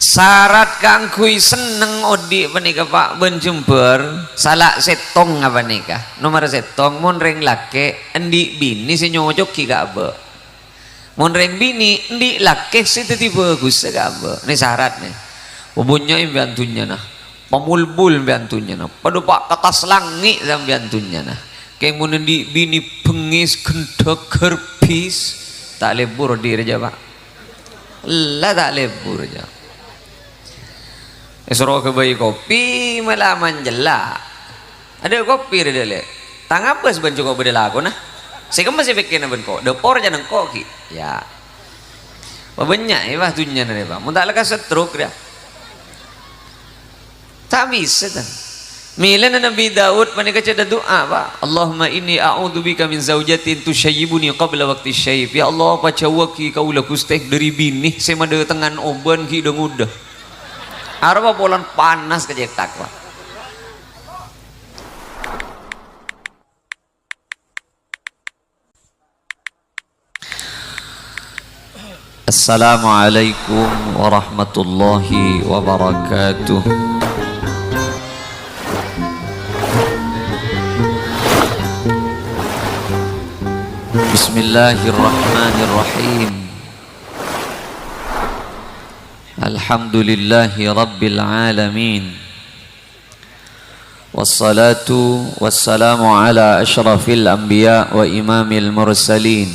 syarat kangkui seneng odi panika Pak benjember salak setong apa nikah nomor setong mon reng lake endi bini si nyocok ki gabe mon reng bini endi lake si teti bagus gabe ini syarat nih punya imbantunya nah pemulbul imbantunya nah pada Pak kata selangi imbantunya nah kayak mon endi bini bengis gendek gerbis tak lebur diri aja Pak lah tak lebur aja suruh ke bayi kopi malah menjelak ada kopi dia lihat tang apa sebenarnya kok beda lagu nah saya kan masih bikin apa kok depor jangan kok ki ya banyak ya bah tunya nih Pak mau tak lekas stroke dia tak bisa kan milan Nabi Daud mereka ceda doa Pak Allahumma inni a'udzubika min zaujatin tusyayyibuni qabla waqti syayib ya Allah pacawaki kaulah kustek dari bini saya mada tengan oban ki udah ngudah arba bolan panas kejetak Pak Assalamualaikum warahmatullahi wabarakatuh Bismillahirrahmanirrahim Alhamdulillahi Rabbil Alamin Wassalatu wassalamu ala ashrafil anbiya wa imamil mursalin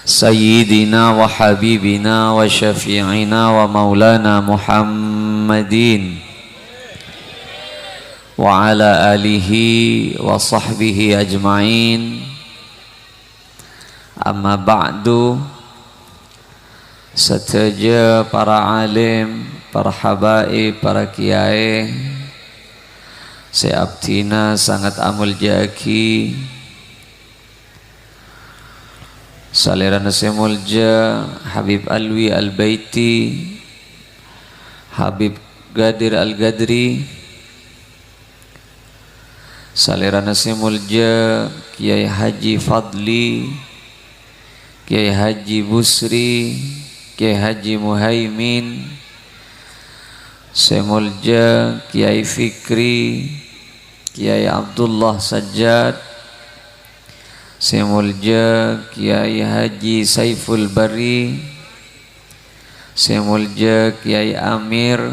Sayyidina wa habibina wa syafi'ina wa maulana Muhammadin Wa ala alihi wa sahbihi ajma'in Amma ba'du Seteja para alim, para habaib, para kiai Seabtina sangat amul jaki Salirana semulja Habib Alwi Al-Baiti Habib Gadir Al-Gadri Salirana semulja Kiai Haji Fadli Kiai Haji Busri Kiai Haji Muhaimin Semulja Kiai Fikri Kiai Abdullah Sajjad Semulja Kiai Haji Saiful Bari Semulja Kiai Amir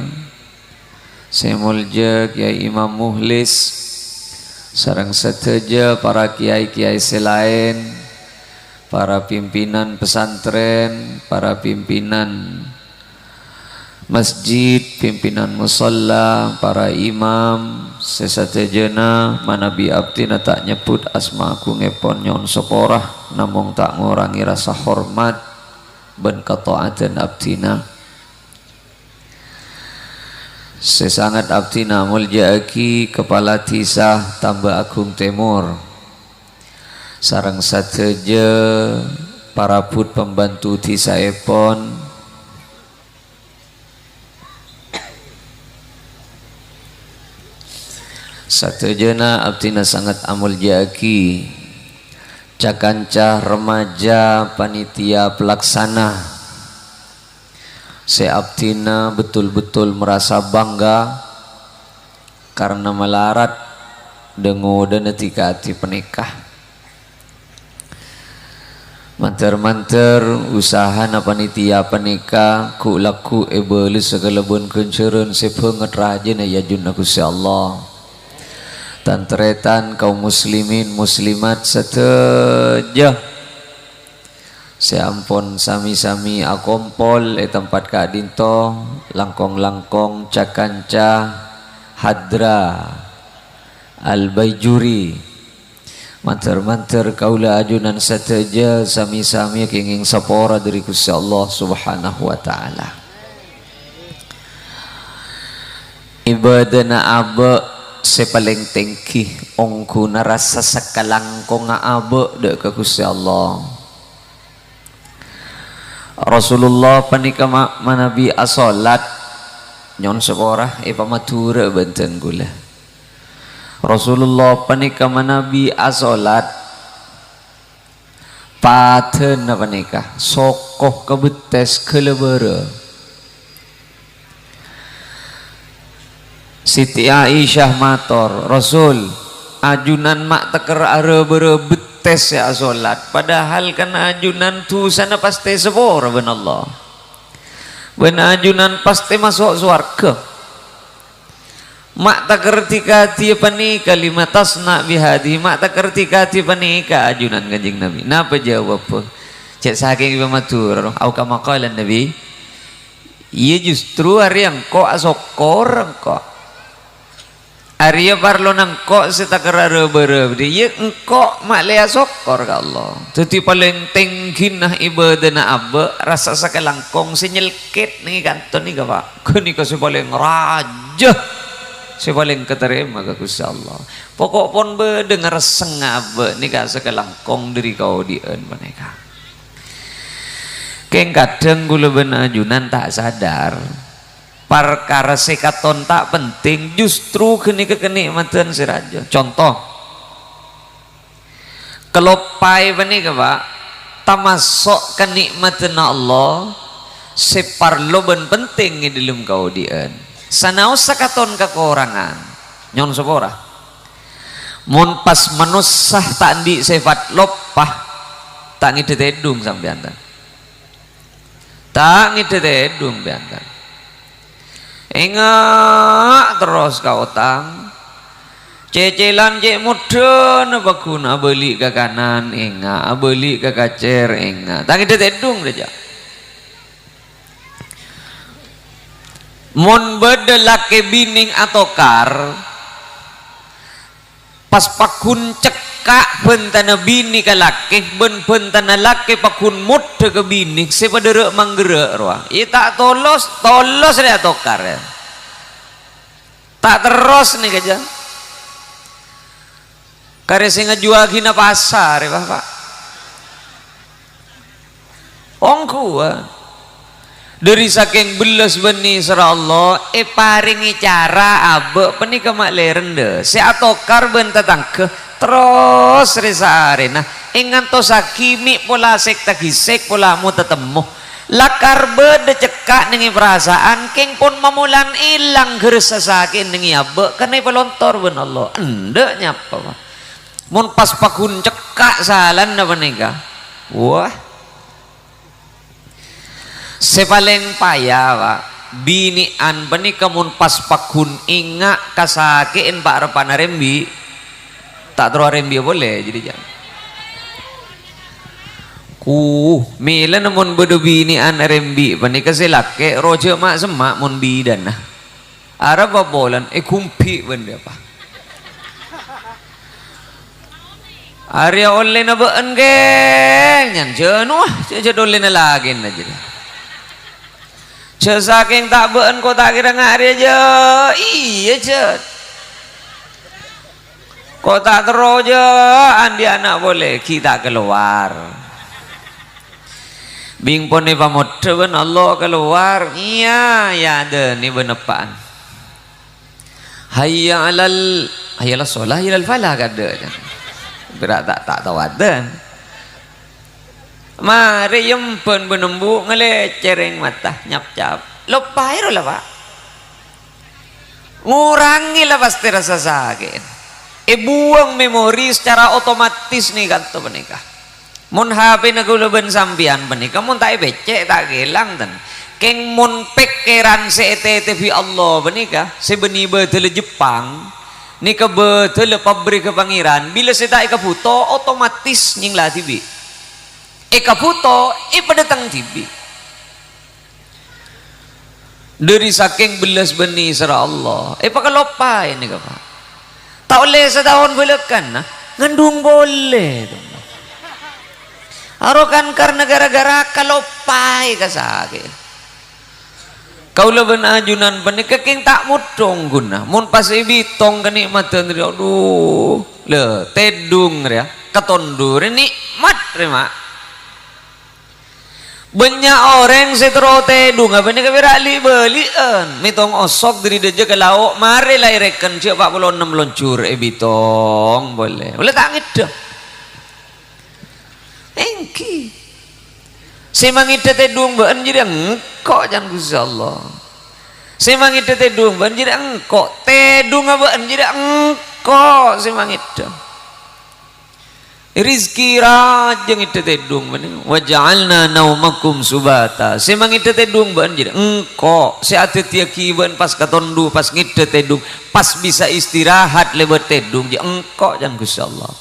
Semulja Kiai Imam Muhlis sareng seteja para kiai-kiai selain para pimpinan pesantren, para pimpinan masjid, pimpinan musalla, para imam, sesatejana manabi abdina tak nyebut asmaku ngepon nyon seporah, namung tak ngurangi rasa hormat ben kataatan abdina. Sesangat abdina muljaaki kepala tisah tambah agung timur. Sarang sateja para put pembantu tisaepon satejana abdina sangat amul jaki cakancah remaja panitia pelaksana seabdina betul-betul merasa bangga karena melarat dengo dan etikati penikah manter-manter usaha na panitia panika ku laku ebeli segala bun kenceran sepenget rajin ya jun aku si Allah tantretan kaum muslimin muslimat seteja seampun sami-sami akompol tempat kadinto langkong-langkong cakanca hadra al-baijuri manter-manter kaula ajunan sateja sami-sami kenging sapora dari Gusti Allah Subhanahu wa taala. Ibadana abe sepaling tengki ongku narasa sakalangkong abe dek ke Gusti Allah. Rasulullah panika manabi asolat nyon sapora pamatura benten gula. Rasulullah panika manabi asolat paten panika sokoh kebetes kelebere Siti Aisyah mator Rasul ajunan mak teker are betes ya solat padahal kan ajunan tu sana pasti sepor ben Allah ben ajunan pasti masuk surga mak tak kerti kati pani kalimat tasna bihadi mak tak kerti kati pani ka ajunan kanjeng Nabi napa jawab pun cek saking ibu matur au kama qala Nabi iya justru hari yang kok asokor kok Arya parlo nangkok setakar bereb dia engkok mak lea sokor ka Allah tuti paling tinggi nah ibadah na abbe rasa sakalangkong senyelket nih kanton nih Pak kini ka paling raja paling keterima ka Gusti Allah pokok pon be dengar sengabe nih ka sakalangkong diri kau dieun mereka keng kadang kula ben ajunan tak sadar perkara sekaton tak penting justru kini kenikmatan si raja contoh kelopai bani ke Pak tamasok kenikmatan Allah separlo ben penting di dalam kau dien sanau sekaton kekurangan nyon sepora mun pas manusah tak di sifat lopah tak ngidetedung sampean tak ngidetedung beantan ingat terus kau utang cecelan cek mudun apa guna beli ke kanan ingat beli ke kacer ingat tangi tetedung saja mun bedelake bining atau kar pas pakun cekak bentana bini ke laki bentana laki pakun mud ke bining sepadere manggerek roh ia tak tolos dia tokar ya tak terus nih aja karya saya ngejual gina pasar ya Bapak ongku dari saking belas benih serah Allah paringi cara abe penikah mak lerende si atokar bentatang ke terus resa arena ingan to sakimi pola sekta gisek pola mu tetemu lakar bede cekak nengi perasaan keng pun mamulan ilang geresa sakin nengi abe karena pelontor ben Allah ende nyapa Pak mun pas pakun cekak salan na menikah wah sepaling payah Pak binian benika mun pas pakun inga kasakein Pak repana rembi tak terus rembi boleh jadi jangan mila namun bedo binian rembi benika selake roja mak semak mun bidan nah arab bolan kumpi benda apa Arya oleh na been geng nyan jenuh jadi oleh na lagi na jadi saking tak been ko tak kira ngari aja iya cet ko tak teroja andi anak boleh kita keluar bing pon ni pamot ben Allah keluar iya ya ada ni benepaan hayya alal solah hayya alal falah kada berat tak tawadan mari yempen benembu ngelecereng mata nyap-nyap lepai lah Pak ngurangi lah pasti rasa sakit buang memori secara otomatis nih kata menikah mun HP nagula ben sampian menikah mun tak becek tak gelang dan keng mun pekeran CTTV Allah menikah sebeni betul Jepang nikah betul pabrik kepangiran bila saya tak ika foto otomatis nyinglah TV ika foto pada datang TV dari saking belas benih serah Allah pakai lopa ini Pak tak boleh setahun belekan nah ngandung boleh arokan karena gara-gara kalau pai kasake kau leben ajunan penikah king tak mudong guna mun pas ibitong kenikmatan dia aduh le tedung ya ketondur nikmat terima banyak orang setro tedung apa ni kebirali belian mitong osok dari deja ke lauk mari lah reken cia 46 loncur bitong boleh tak ngidam engki si mangita tedung ben jadi engkau jangan Gusti Allah semang itu tedung ban jadi engko tedung apa jadi engko semang itu rizki rajeng itu tedung ban waja'alna naumakum subata semang itu tedung ban jadi engko seate tiaki ban pas katondu pas ngite tedung pas bisa istirahat lewat tedung jadi engko jangan Gusti Allah.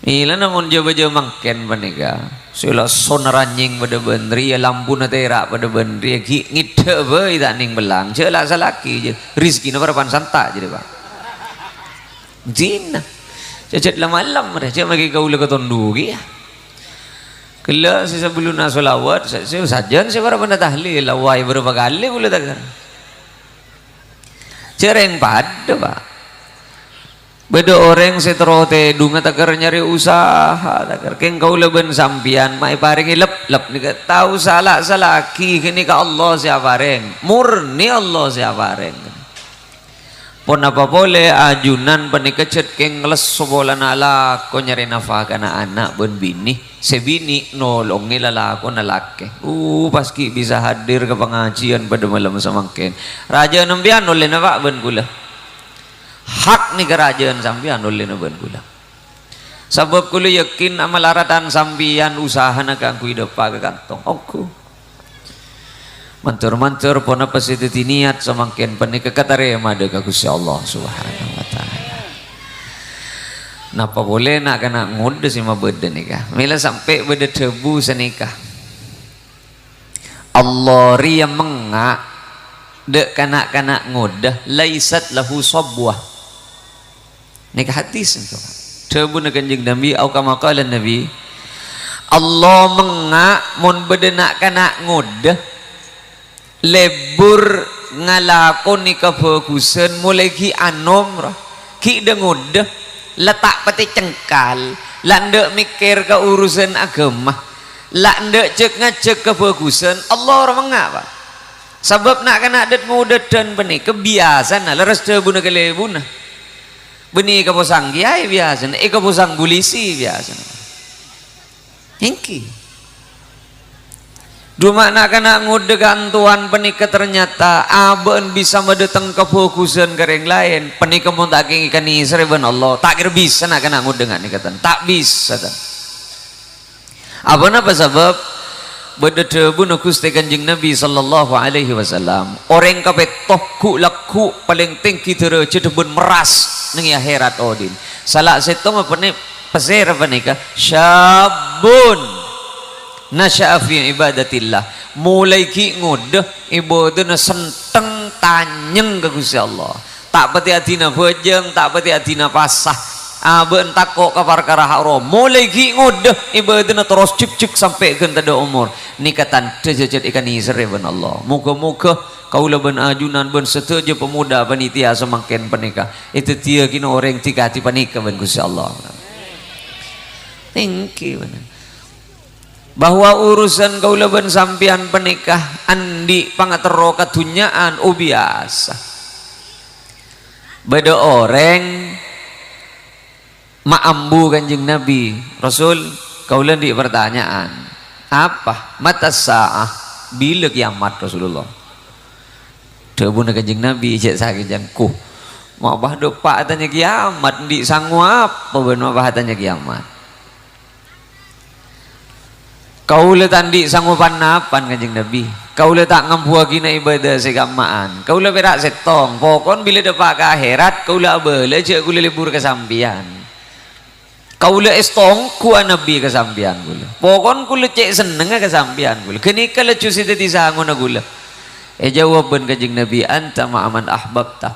Ila namun jauh-jauh mangken panika sila sonaranjing pada benri ya lampu na terak pada benri ya ngide be tak ning belang ceulak salaki je rezeki na parapan santa je Pak jina cecet la malam dah cek magi kaula katondu ki kela sebelum na selawat saya sajan saya para benda tahlil lawai berapa kali kula takar cereng pada Pak beda orang setro tedung takar nyari usaha takar keng kau leben sampian mai paring lep nika tahu salah salaki kini ka Allah siapareng murni Allah siapareng pon apa boleh ajunan penikecet keng leso bola nala ko nyari nafkah kana anak ben bini sebini nolongi lalako nalake paski bisa hadir ke pengajian pada malam samangken raja nembian oleh napa ben kula hak ni kerajaan sampian oleh naban kula sebab kula yakin amal aratan sampian usaha nak aku hidup pakai kantong aku mantur-mantur pun apa siti niat semakin penik ketare made ka Gusti Allah Subhanahu wa taala napa boleh nak kena ngode si mabede nikah mila sampai bede tebu senikah Allah riya mengak dek kanak-kanak ngodah laisat lahu sabwah nikah hadis itu tebu na kanjeng Nabi au kama qala Nabi Allah mengak mun bedenak kana ngodah lebur ngalakon ni kefokusan mulai ki anom rah ki de ngodah letak peti cengkal landek mikir ke urusan agama landek cek ngecek kefokusan Allah orang mengak Pak sebab nak kana adat ngodah dan benih kebiasaan lah leres tebu na kelebuna benih keposang kiai biasa, keposang bulisi biasa. Hingki. Dua makna kena ngudegan tuan penikah ternyata aben bisa mendatang kefokusan ke yang lain. Penikah pun tak ingin ikan serban Allah. Tak kira bisa nak kena ngudegan ikatan. Tak bisa. Apa napa sebab? Berdebu nak Gusti Kanjeng Nabi sallallahu alaihi wasallam. Orang kapetoh ku laku paling tinggi tere cedebun meras nang akhirat odin. Salah setong apa ni peser apa nikah? Syabun nasya'a fi ibadatillah. Mulai ki ngudah ibadah senteng tanyeng ke Gusti Allah. Tak pati atina bejeng, tak pati atina pasah. Aben takok ka perkara haram mulai ki ngudah ibadah terus cik sampai ke tada umur nikatan terjejet ikan isre ben Allah muka-muka kaula ben ajunan ben setuju pemuda panitia semakin penikah itu dia kini orang tikati panikah ben Gusti Allah thank you bahwa urusan kaula ben sampian penikah andi pangatero katunyaan biasa beda orang ma'ambu Kanjeng Nabi Rasul kaulan di pertanyaan apa mata sa'ah bila kiamat Rasulullah debu na Kanjeng Nabi cek sakit jangku mau bah dopak tanya kiamat di sanggup apa ben bah tanya kiamat kaula tandi sanggupan napan Kanjeng Nabi kaula tak ngampuagi na ibadah segamaan kaula berak setong pokon bila dopak ke akhirat kaula bele cek kula libur ke sampian kaula estong ku nabi kesampian gula pokon kula cek seneng kesampian gula kenika lecu sita tisangon gula jawaban Kanjeng Nabi anta ma'aman ahbabta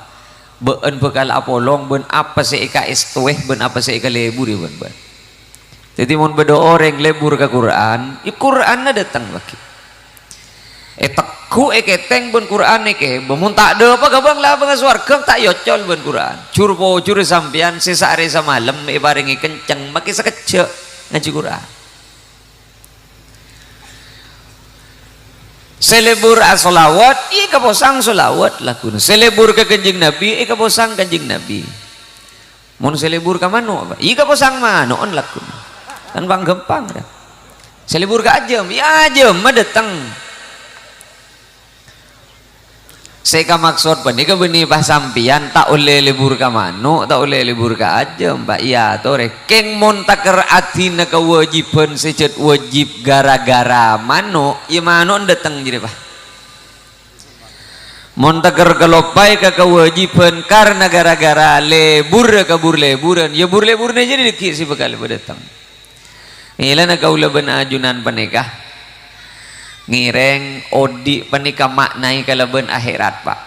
beun bekal apolong ben apa seika estueh ben apa seika lebur ben jadi mun beda orang lebur ke Quran Quran na datang baki teku keteng ben Quran ke mun tak ada apa gabang lah bang swarga tak yocol ben Quran cur sampian sesare samalam barengi kenceng maki sekecek ngaji Quran selebur as-solawat ika posang solawat lakun selebur ke Kanjeng Nabi ika posang Kanjeng Nabi mun selebur ka mano apa ika posang mano on lakun kan bang gempang dah selebur ka ajem ya ajem mah datang Saya maksud panika benih pas sampian tak oleh libur ke mano, tak oleh libur ke aja mbak. Iya tore keng mon taker atina kewajiban secet wajib gara-gara mano, ya mano datang jadi pak. Mon taker kelopai ke kewajiban karena gara-gara lebur kabur leburan, ya bur leburnya jadi dikit sih bekal datang. Inilah nak kaulah ben ajunan panikah. Ngireng odi panika maknai kalaban akhirat pak.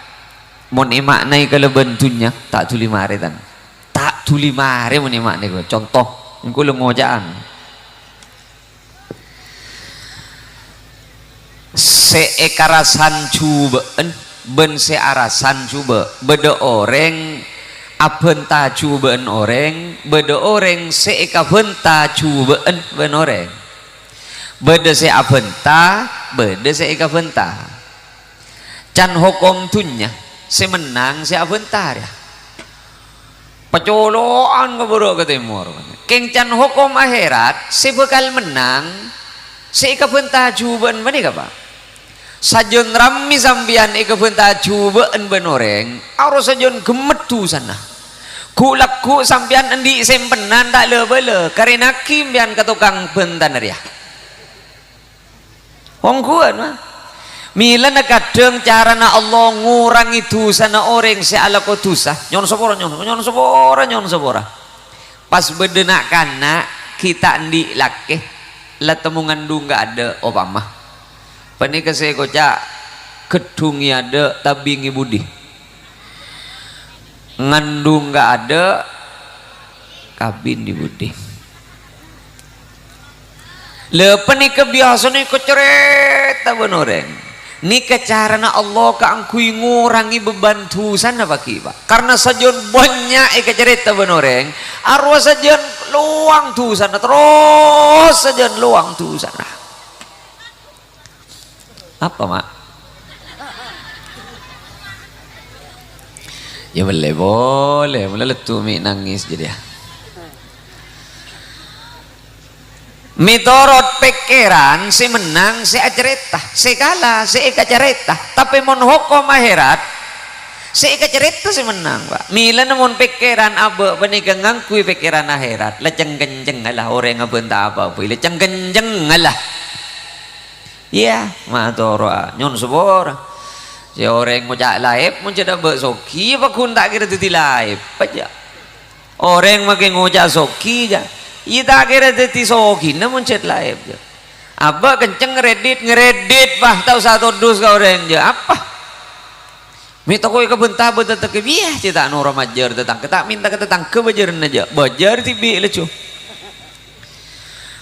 Mon maknai kalaban dunya tak tuli mare tan. Tak tuli mare mon maknai ko. Contoh engko lu ngojaan. Seekarasan cubaan ben searasan cuba. Beda orang abenta cubaan orang, beda orang seekabenta cubaan ben orang. Beda se abenta, beda se ikabenta. Can hukum dunya se menang se abenta ya. Pecoloan keburu ke timur. Keng can hukum akhirat se bakal menang se ikabenta juban mana ka Pak? Sajon rami sambian ikabenta juban benoreng, harus sajon gemetu sana. Ku sambian endi sempenan tak le karena kimbian ke tukang bentan ya. Wong kuat mah. Mila na kadang cara na Allah ngurangi dosa na orang se ala ko dosa. Nyon sepora. Pas bedenak kana kita andi laki la temungan du enggak ada Obama. Panika saya koca gedung ada tabingi budi. Ngandung enggak ada kabin di budi. Lepas ni kebiasaan ni kecerita benoreng. Ni kecarana Allah keangkui ngurangi beban dosa na baki pak. Karena sajon banyak kecerita benoreng. Arwah sajon luang dosa na terus sajon luang dosa na. Apa mak? Ya boleh letu mi nangis jadi ya. Mitorot pikiran si menang si acerita, si kalah si ikacerita. Tapi mon hukum akhirat si ikacerita si menang pak. Mila namun pikiran abe panika ngangkui pikiran akhirat. Leceng kenceng alah orang ngabenta apa pun. Leceng kenceng alah. Iya, matoro nyon sebor. Si orang ngojak laib mun cedak be soki apa kun tak kira titi laib aja. Orang makin ngojak soki aja. Ita kira teti soki namun cet laib je. Abah kenceng ngeredit bah tahu satu dus kau orang je apa? Minta kau ke bentah betul ke biah cita nora majar tetang kita minta ke tetang ke bajaran aja bajar tibi lecu.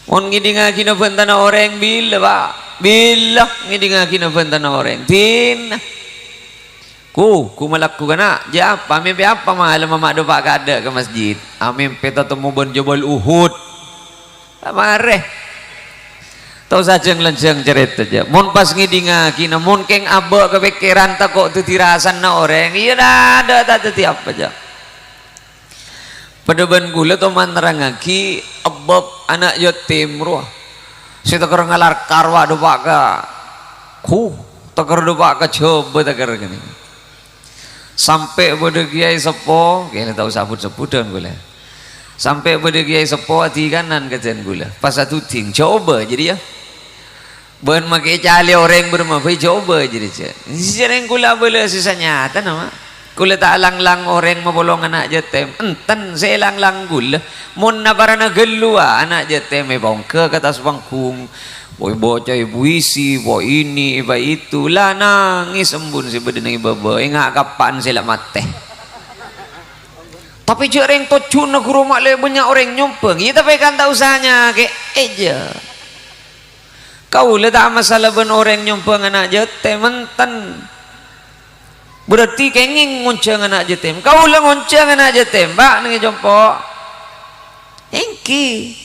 On ngidinga kina bentana orang bila pak bila ngidinga kina bentana orang tin. Ku malaku kana ja apa mimpi apa malam mama do pak kada ke masjid mimpi temu bon Jabal Uhud mareh tau saja lenjang cerita aja mon pas ngidinga kina mon keng abek kepikiran tak kok tu tirasan na orang iya dah ada tak tiap aja pada ban gula to manrangaki abab anak yatim ruah si takar ngalar karwa do pak ka ku takar do pak ka coba takar gini sampai pada kiai sepo kayaknya tahu sabut dan gula sampai pada kiai sepo hati kanan kajian gula pas satu ting coba jadi ya ben makai cali orang bermafi coba jadi sering gula boleh sisanya nyata nama gula tak lang orang mau anak jetem enten saya lang gula mun na parana gelua anak jetem bongke kata sebangkung boy bocah ibu isi boy ini iba itu lah nangis embun si badan iba enggak kapan sila mate tapi jarang tocun nak rumah le banyak orang nyumpeng ya tapi kan tak usahanya ke aja kau le tak masalah ben orang nyumpeng anak jetem menten berarti kenging ngonceng anak jetem kau le ngonceng anak jetem pak nengi jompo engki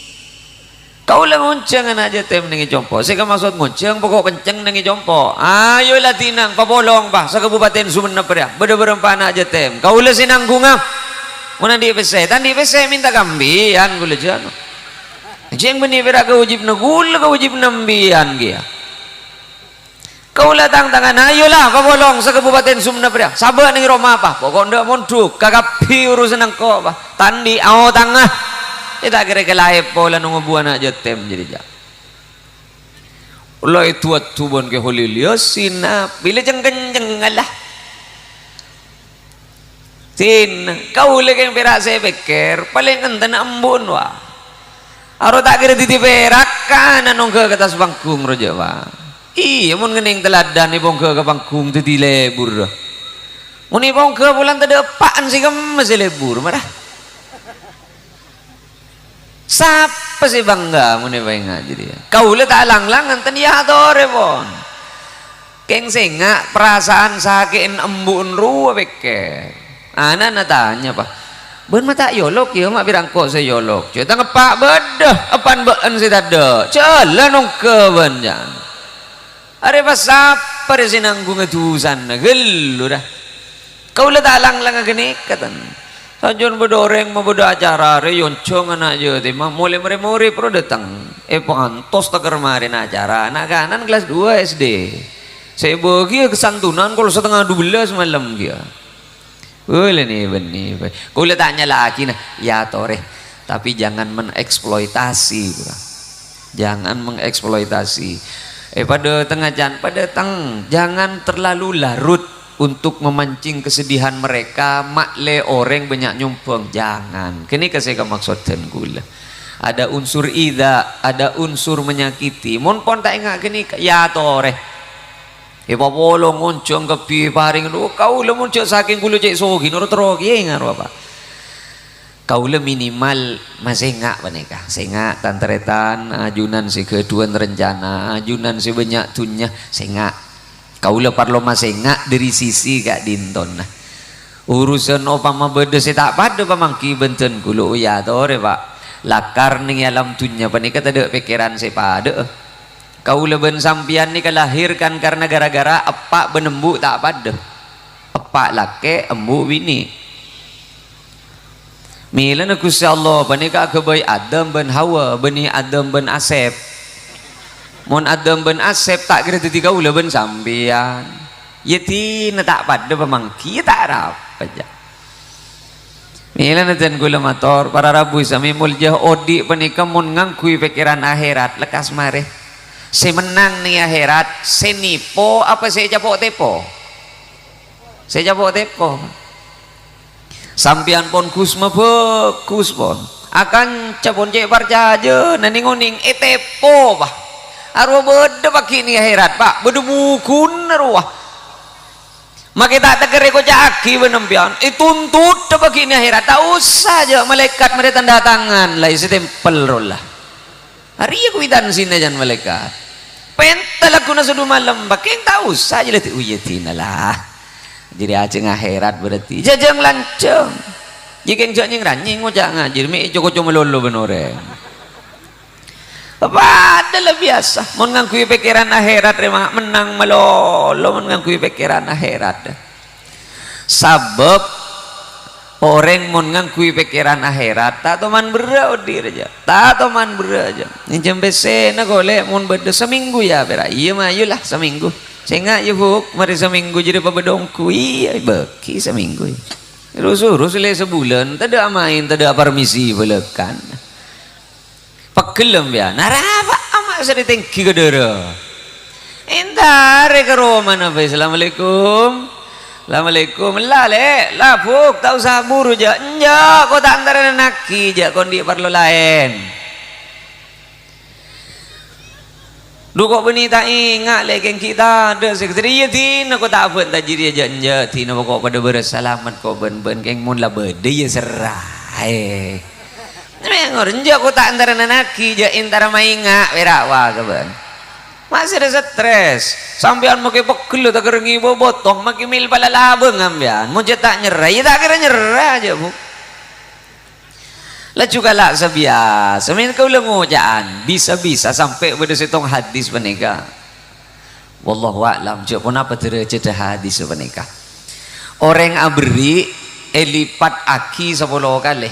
kau lah ngonceng anak jetem nengi jompo saya kan maksud ngonceng pokok kenceng nengi jompo ayo lah tinang pabolong bah sa kabupaten Sumenep ya beda-beda anak jetem kau lah sinanggungam mana di pesai tadi pesai minta kambian gula jano jeng benih berak ke wajib na gula ke wajib nambian dia kau latang tangan ayolah pabolong sa Kabupaten Sumna pria sabar ning Roma apa pokok ndak monduk kagapi urusan angko apa tandi au tangah kita kira kelahip pola nunggu buana jetem jadi ja ulah itu atubon ke holiliasin pilih jeng-jeng alah tin kau lagi yang perak saya pikir paling enten ambun wah aro tak kira titiperak kan anong ke atas bangkung roja wah iya mun ngening teladan ni bongke ke bangkung tadi lebur mun ni bongke bulan tadi apaan sih kamu masih lebur marah siapa sih bangga mun ni bangga jadi kau le tak lang-lang enten ya tore pon keng singa perasaan sakin embun ruwa beke ana tanya pak ben mata yolok ya mak birangko saya yolok cerita ngepak bedah apaan been sih tada jalan nong ke benjan are pasapa re sinanggung etusan gelu dah kau le talang lang gini katan sajon bedoreng mau bodo acara re yoncong anak je ti mah mulai mere pro datang pantos tak kemarin acara anak kanan kelas 2 SD saya bagi kesantunan kalau setengah 12 malam dia boleh nih benih kau le tanya lagi nah ya tore tapi jangan mengeksploitasi jangan mengeksploitasi pada tengah jalan pada jangan terlalu larut untuk memancing kesedihan mereka makle orang banyak nyumpeng jangan kini kasih maksudkan gula ada unsur ida ada unsur menyakiti mon pon tak ingat kini ya tore bolong ngoncong kepi paring kau le muncul saking gulu cek sogi nur terogi ingat apa kau le minimal masih ngak beneka sengak tanteretan ajunan si keduan rencana ajunan si banyak tunya sengak kau le parlo masih ngak dari sisi gak dinton nah urusan opama beda si tak pada pamangki benten gulu ya tore pak lakar ning alam tunya beneka tak ada pikiran si pada kau le ben sampian ni kalahirkan karena gara-gara epak benembu tak pada epak lake embu bini Milan aku Allah panika kebai Adam ben Hawa bani Adam ben Asep mon Adam ben Asep tak kira tiga ula ben sampian yetina tak pada pemangki tak rapat aja Milan dan gula motor para rabu sami muljah odi panika mon ngangkui pikiran akhirat lekas mare saya menang nih akhirat saya nipo apa saya capok tepo sampian pon kusma bagus pon akan capon cek parjaja nani ngoning etepo bah arwah beda pagi ni akhirat pak beda bukun arwah maka tak tegere ko caki benempian tuntut pagi ni akhirat tak usah aja malaikat mereka tanda tangan lah isi tempel rolah hari aku idan sini jangan malaikat pentel aku nasudu malam pakai tak usah aja letih uyetina lah jadi aceng akhirat berarti jajang lanceng jika yang ranjing ngojak ngajir mi coko melolo benore apa adalah biasa mau ngangkui pikiran akhirat remang menang melolo mau ngangkui pikiran akhirat sabab orang mau ngangkui pikiran akhirat tak teman beraudir aja tak teman beraja ini jembe sena golek mau beda seminggu ya berai iya mah ayolah seminggu saya nggak ya buk mari seminggu jadi pabedongku iya beki seminggu terus le sebulan tak ada main tak ada permisi belekan pakelem ya narapa amak seri tengki kedera entar ke Roma nabi assalamualaikum lah le lah buk tak usah buru aja enjak kau tak antara naki aja kau di perlu lain Duh kok beni tak ingat lagi kita ada sekretari ya tin aku tak apa tak jadi aja enja tin apa kok pada bersalamat kok ben keng mun lah bede ya serah ngor enja aku tak antara nanaki ja intara mainga werawa kaban masih ada stres sampean make pekelo tak kerengi botong make mil pala labeng ambian mun tak nyerah ya tak kira nyerah aja bu lah juga lah sebiasa min kau lengojaan bisa-bisa sampai pada setong hadis menikah wallahu a'lam jauh pun apa terjadi hadis menikah orang abri lipat aki 10 kali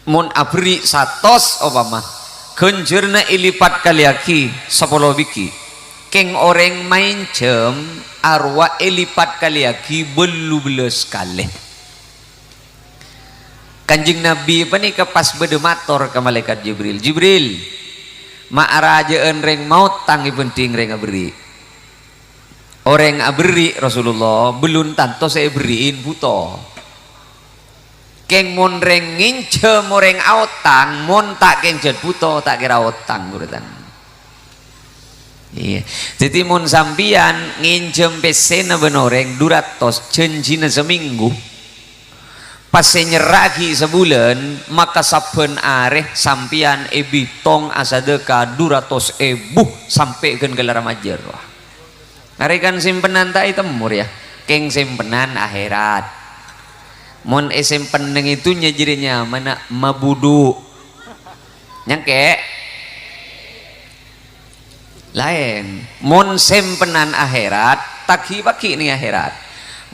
mun abri 100 obama kenjerna ilipat kali aki 10 biki keng orang main jam arwah lipat kali lagi belu belas kali. Kanjeng Nabi apa nih pas bedemator ke malaikat Jibril, Jibril mak rajaan reng maut tangi penting reng aberi. Orang aberi Rasulullah belum tanto saya beriin buto. Keng mon reng ngincem orang autang mon tak keng jad buto tak kira autang urutan. Iya, jadi mon sampian nginjem pesena benoreng 200 janjina seminggu pas nyeragi sebulan maka saben areh sampian ebitong asadeka 200.000 sampai ke gelar majer. Ngarikan simpenan tak temur ya keng simpenan akhirat mon simpenan itu nyejirinya mana mabudu nyangke lain mon simpenan akhirat takhi baki nih akhirat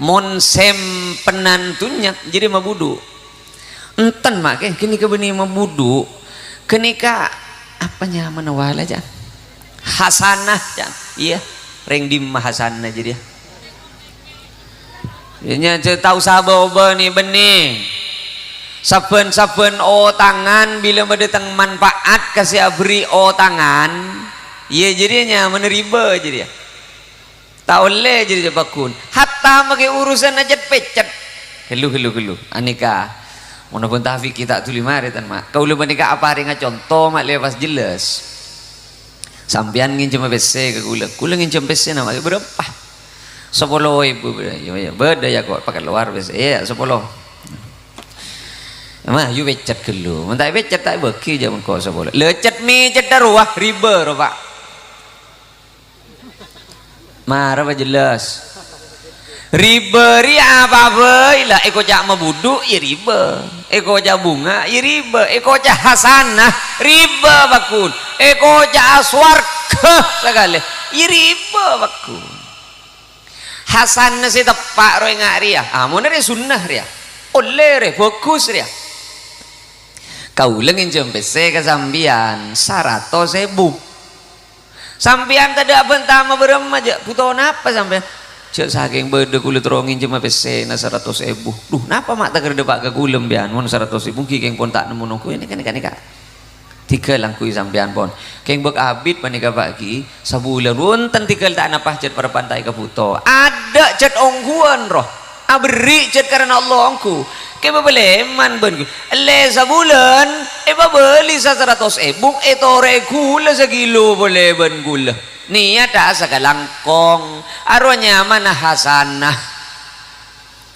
mon simpenan tunyak jadi mabudu enten mak kini ke benih mabudu kenika apanya mana wala jan hasanah jan iya reng di hasanah jadi ya tahu saboba nih benih saben-saben tangan bila mendatang manfaat kasih abri tangan iya jadinya menerima jadi ya tak oleh jadi bakun hatta pakai urusan aja pecet helu anika mana pun tafi kita tu lima hari tan mak kau lupa nikah apa hari contoh mak lepas jelas sampian nginjem PC ke kula nginjem PC nama berapa 10.000 ya beda ya kok pakai luar PC ya 10 mah you pecet gelu mentai pecet tak beki jaman kau 10 lecet mi cet daruah riba pak marah jelas riba apa lah eko cak mabudu ya riba eko cak bunga ya riba eko cak hasanah riba bakun eko cak aswarga segala ya riba bakun hasanah si tepak roy ngak ria amun ada sunnah ria oleh ria fokus ria kau lengin jempese ke sambian 100.000 sampian tidak bentama berem aja puto napa sampai cek saking beda kulit rongin cuma pesen 100.000 duh napa mak tak kerja pak ke kulem bian mon 100.000 keng pun tak nemu nongku ini kan tiga langkui sampian pon keng bek abid panika pagi sabulan wonten tiga tak napah cet pada pantai ke puto ada cet ongguan roh abri cet karena Allah ongku kaya beleman ben le sabulan beli 100.000 tore gula sekilo boleh ben gula niat asa kalangkong arwanya mana hasanah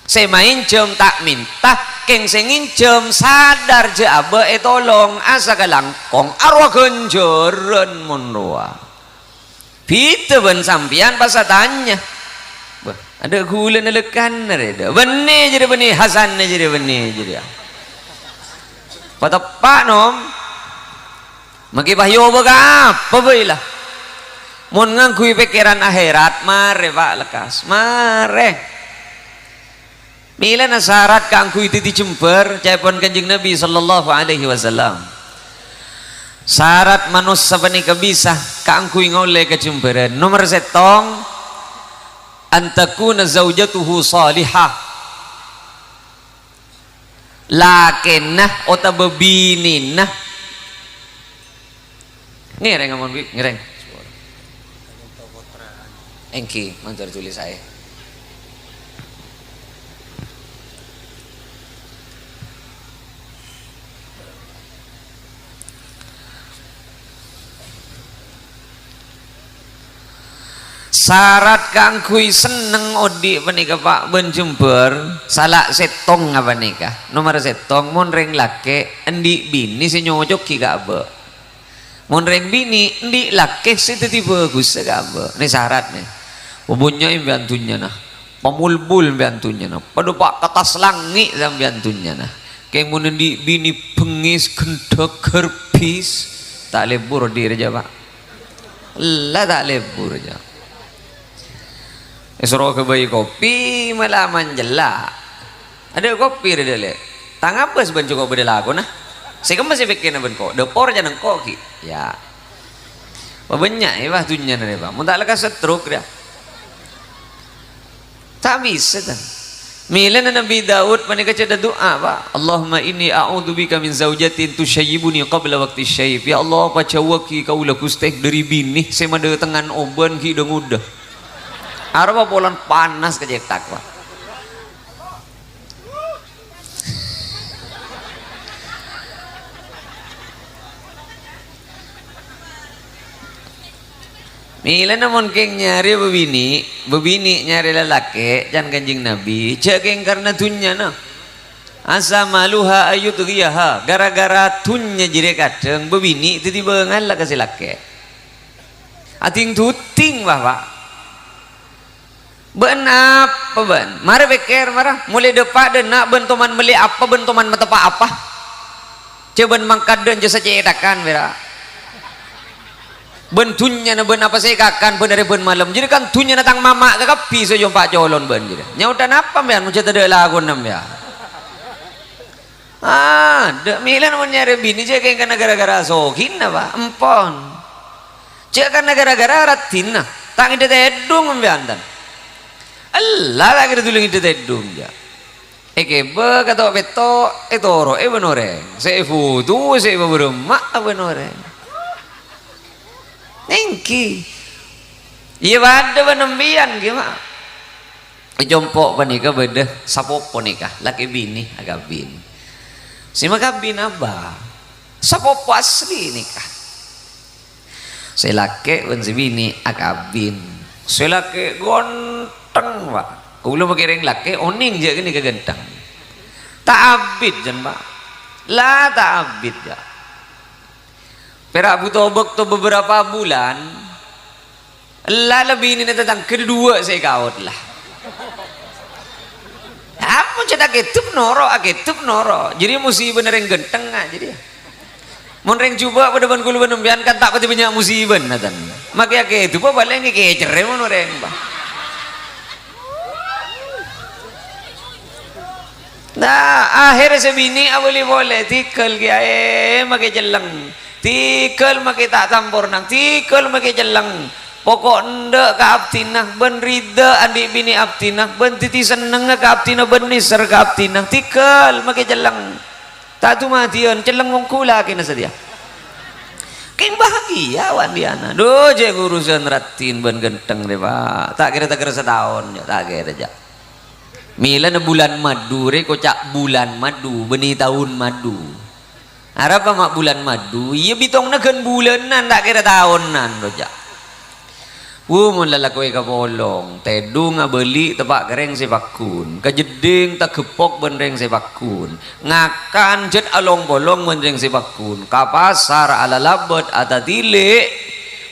saya main jam tak minta keng sengin jam sadar je abe tolong asa kalangkong arwah genjoran monroa pita ben sampian pasatanya ada gula nelekan ada benih jadi benih hasan jadi benih jadi patepak nom maki bahyo baga apa bailah mun ngangkui pikiran akhirat mare pak lekas mare bila nasyarat kangkui titi jember cepon kanjeng Nabi sallallahu alaihi wasallam syarat manusia panika bisa kangkui ngoleh ke jemberan nomor setong antakuna zaujatuhu salihah lakenah ota bebininah ngereng amon ngereng engki mancar tulis saya syarat kangkui seneng odi panika pak ben Jember salah setong apa nikah nomor setong mon reng lake endi bini si nyocok ki kabe mon reng bini endi lake si teti bagus kabe ini syarat nih punya imbantunya nah pemulbul imbantunya nah pada pak katas langi imbantunya nah kayak mon endi bini pengis gendek kerpis tak lebur di reja pak lah tak lebur aja suruh ke bayi kopi malah manjela ada kopi ada le tang apa sebenarnya cukup beda lagu nah saya kan masih bikin ben kok depor jangan kok ki ya banyak ya bah dunia ni bah mun tak lekas stroke dia tak bisa kan. Milan Nabi Daud menika ada doa pak, Allahumma inni a'udzubika min zaujatin tusyayyibuni qabla waqti syayib. Ya Allah pacawaki kaula kustek dari bini semada tengan oban ki deng udah arep polan panas kejetak pak. Mila namun keng nyari bebini nyari lelaki jangan kanjing Nabi cek keng karena tunya na asa maluha ayut riyaha gara-gara tunya jire kadang bebini tiba-tiba ngalah kasih laki ating tuting bahwa ben apa ben mari beker marah mulai depak dan nak bentoman meli apa bentoman matepa apa coba mangkaden jasa cetakan bera bentunya na ben apa saya kakan ben dari ben malam jadi kan tunya natang mama ke kapi so jompa colon ben jadi nyautan apa mbian muncul tade lagun nam ya dek milan mun nyari bini je kayak gara-gara sokin apa empon cek kan gara-gara ratin nah tang ide tedung mbian tan Allah lagi tuling ide tedung ya be kata beto etoro benoreng saya futu saya bermak benoreng nengki iya ada penembian gimana jompok panika beda sapopo nikah laki bini agak bin si maka bin abah sapopo asli nikah si laki pun si bini agak bin si laki gonteng pak ulo makiring laki oning je gini kegentang tak abid jan pak lah tak abid ya perak butuh waktu beberapa bulan lah lebih ini tentang kedua saya kaut lah apa cetak ketup noro jadi musibah nereng genteng aja jadi mun reng coba pada ban kulu benembian kan tak pati banyak musibah natan makanya ketup apa paling kecer mun reng bah nah akhirnya sebini boleh tikal kaya makai jelang tikal makai tak campur nang tikal makai jelang pokok ndak ka abtinah ben rida adik bini abtinah ben titi seneng ka abtinah ben niser ka abtinah tikal makai jelang tak tu matian jelang wong kula kena sedia keng bahagia wan diana do je urusan ratin ben genteng deh pak tak kira setahun ya tak kira aja mila na bulan madu re kocak bulan madu beni tahun madu harap mak bulan madu iya bitong na kan bulanan tak kira tahunan roja mun lalakoi ka bolong tedung beli tepak kereng sepakun kajeding tak gepok benreng sepakun ngakan jet along bolong benreng sepakun ka pasar ala labet ata tile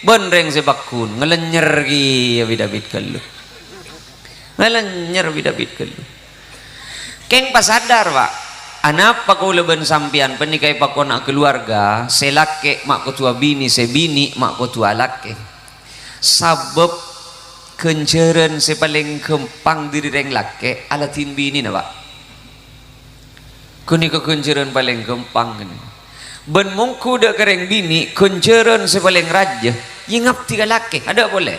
benreng sepakun ngelenyer ki ya bidabit kelu ngelenyer bidabit kelu keng pasadar pak anapa kau leben sampian penikai pakona keluarga selake mak ketua bini sebini mak ketua lake sabab kenceren sepaling kempang diri reng lake alatin bini na pak kuni kekenceren paling kempang ini ben mungku dak kereng bini kenceren sepaling raja yingap tiga lake ada boleh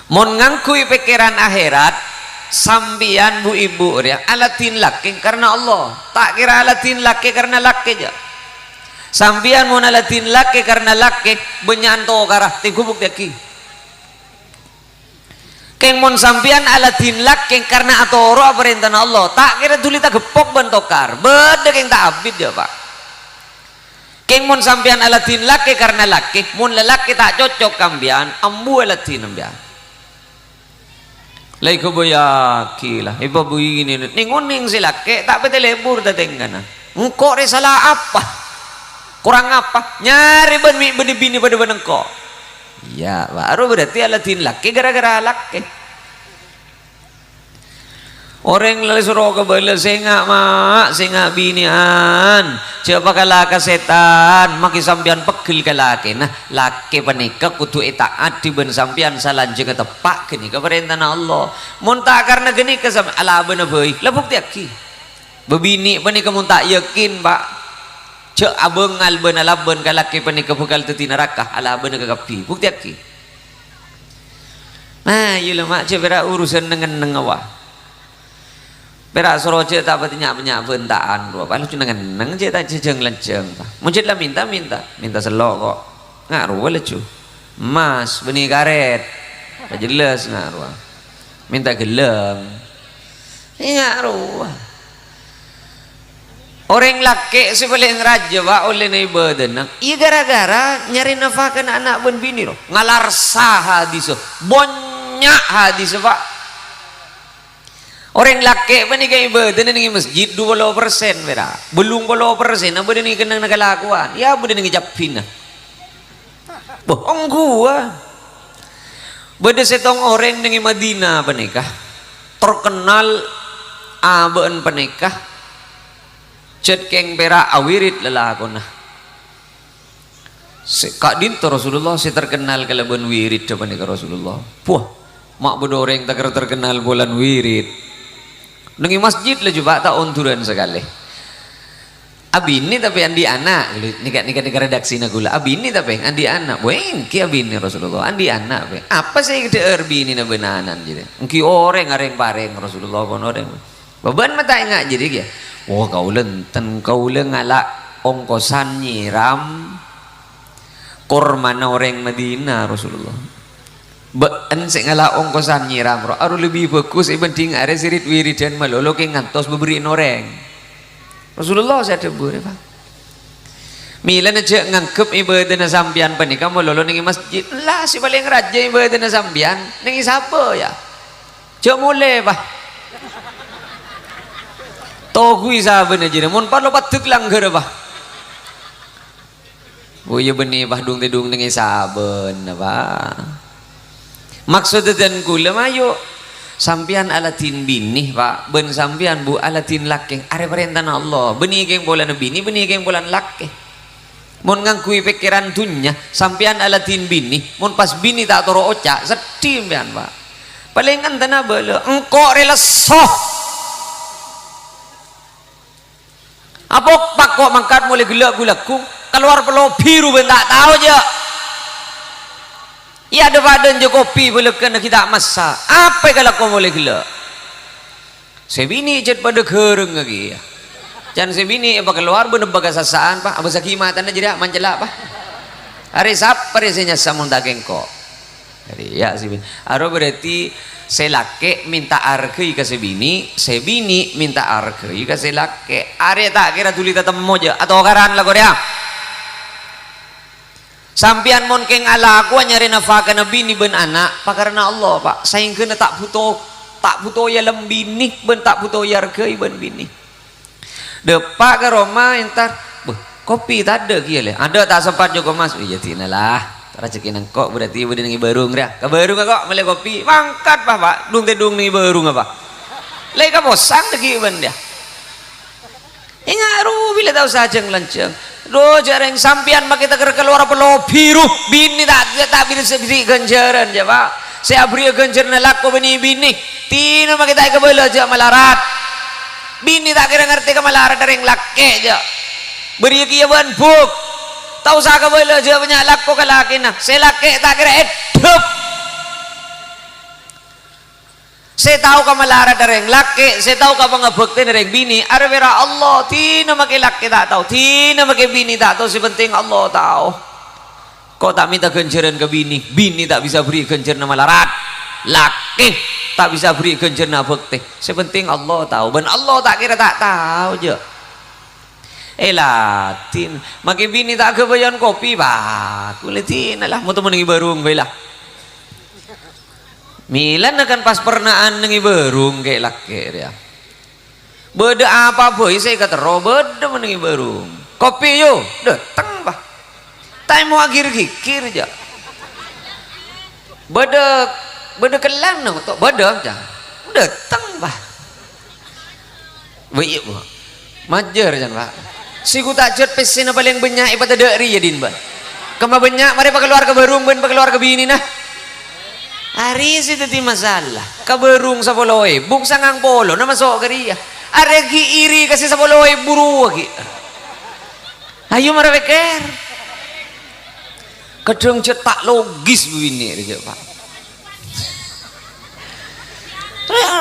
mon ngangkui pikiran akhirat sambian bu ibu ya alatin laki karena Allah tak kira alatin laki karena laki aja sambian mau alatin laki karena laki benyanto karah tigubuk daki keng mon sambian alatin laki karena atoro perintah Allah tak kira tulita gepok bentokar beda keng tak abid ya pak keng mon sambian alatin laki karena laki mon lelaki tak cocok kambian ambu alatin ambian lai ko boyaki lah iba buyi ini ninguning sila ke tak pete lebur tatenggan engko re salah apa kurang apa nyari ben bini pada benengko ya baru berarti alatin laki gara-gara laki orang lalu suruh ke bala senga mak senga binian siapa kalah ke setan maki sampian pegel ke laki nah laki panika kutu itaat di ben sampian salanjeng tepak gini ke perintah Allah muntah karena gini ke ala bener boy lebuk tiaki bebini panika muntah yakin pak cek abeng alben alaben kalaki panika bekal teti neraka ala abeng kagapi bukti aki nah iya mak cek berak urusan dengan nengawa berak soroce tak patinya banyak bentaan dua palu cuma neng cek tak cejeng lenceng muncit lah minta selok kok ngaruh lecu emas benih karet tak jelas ngaruh minta gelem ngaruh orang laki sebelum raja pak oleh nih badan iya gara-gara nyari nafkahan anak ben bini loh ngalar sah hadis banyak hadis pak orang laki menikah badan ini masjid 20% bera belum 20% apa ini kena kelakuan ya boleh nih japin bohong gua beda setong orang nih Madinah penikah terkenal aben penikah cet keng pera awirit lelakona kak dinto Rasulullah si terkenal kalaban wirid depan ke Rasulullah puah mak bedoreng tak terkenal bulan wirid nengi masjid lah juga tak onturan sekali abini tapi andi anak nikah redaksi nagula abini tapi andi anak bueng ki abini Rasulullah andi anak apa sih gede erbini na benanan jadi engki orang areng pareng Rasulullah pun orang beban mata enggak jadi ya oh kau lenten kau ngala ongkosan nyiram korma orang Madinah Rasulullah ben sing ngala ongkosan nyiram aru lebih bagus ibanding are sirit wiridan malolo ke ngantos beberi noreng Rasulullah saya debur Pak mila aja ngangkep ibadah sambian panika malolo ning masjid lah si paling raja ibadah sambian ning siapa ya cak mulai Pak togui saben aja mun parlo patuk langgar bah oh iya benih bah dung tedung dengan saben apa maksud dan kula mayo sampian alatin bini pak ben sampian bu alatin laki are perintah Allah benih keng bolan bini benih keng bolan laki mun ngangkui pikiran dunya sampian alatin bini mun pas bini tak toro oca sedih pian pak paling antena bala engkau rela soh apa pak kok mangkat mulai gelak-gulaku keluar pelo biru ben tak tahu aja iya ada badan je kopi boleh kena kita masak apa kalau kau mulai gelak sebini jet pada kereng lagi ya jangan sebini apa keluar bener bagas sasaan pak apa sakimatan aja dia manjelak pak hari siapa resenya samun daging kok jadi ya sebini aro berarti selake minta arke ke sebini minta arke ke selake are tak kira tuli tetap moja atau karan lah korea sampian mon keng ala aku nyari nafkah nabi ni ben anak pak karena Allah pak saing kena tak butuh ya lembini ben tak butuh ya arke ben bini depak ke Roma entar kopi tak ada kia ada tak sempat juga mas iya tinalah rezeki nang kok berarti ibu dengan barung dia ke barung kok mulai kopi mangkat pak dung tedung nih barung apa lagi kamu sang lagi ban dia ngaruh bila tahu saja ngelanceng do jarang sampian mak kita keluar pelo biru bini tak bisa beri ganjaran ya pak saya beri ganjaran laku bini tina mak kita kebela aja malarat bini tak kira ngerti ke malarat dari laki aja beri kiawan buk tahu saya kebela aja banyak laku ke laki nah saya laki tak kira hidup saya tahu ke malarat dari laki saya tahu ke pengebukti dari bini ada vera Allah tina makai laki tak tahu tina makai bini tak tahu sepenting Allah tahu kau tak minta ganjaran ke bini tak bisa beri ganjaran malarat laki tak bisa beri ganjaran bukti sepenting Allah tahu ben Allah tak kira tak tahu je latin makin bini tak kebayan kopi pak kulitin lah mau temen nengi barung belah Milan akan pas pernaan nengi barung kayak laki dia beda apa boy saya kata beda menengi barung kopi yo datang pak time mau akhir kikir aja beda kelam no tok beda aja datang pak baik bu majer jangan pak si ku tak jet pesin paling banyak ibadah dari jadin ba kema banyak mari pak keluar ke barung ben pak keluar ke bini nah hari itu ti masalah ke barung sa poloy bung sangang polo na masuk ke ria aregi iri kasi sa poloy buru lagi ayo mereker kadang cetak logis begini aja Pak.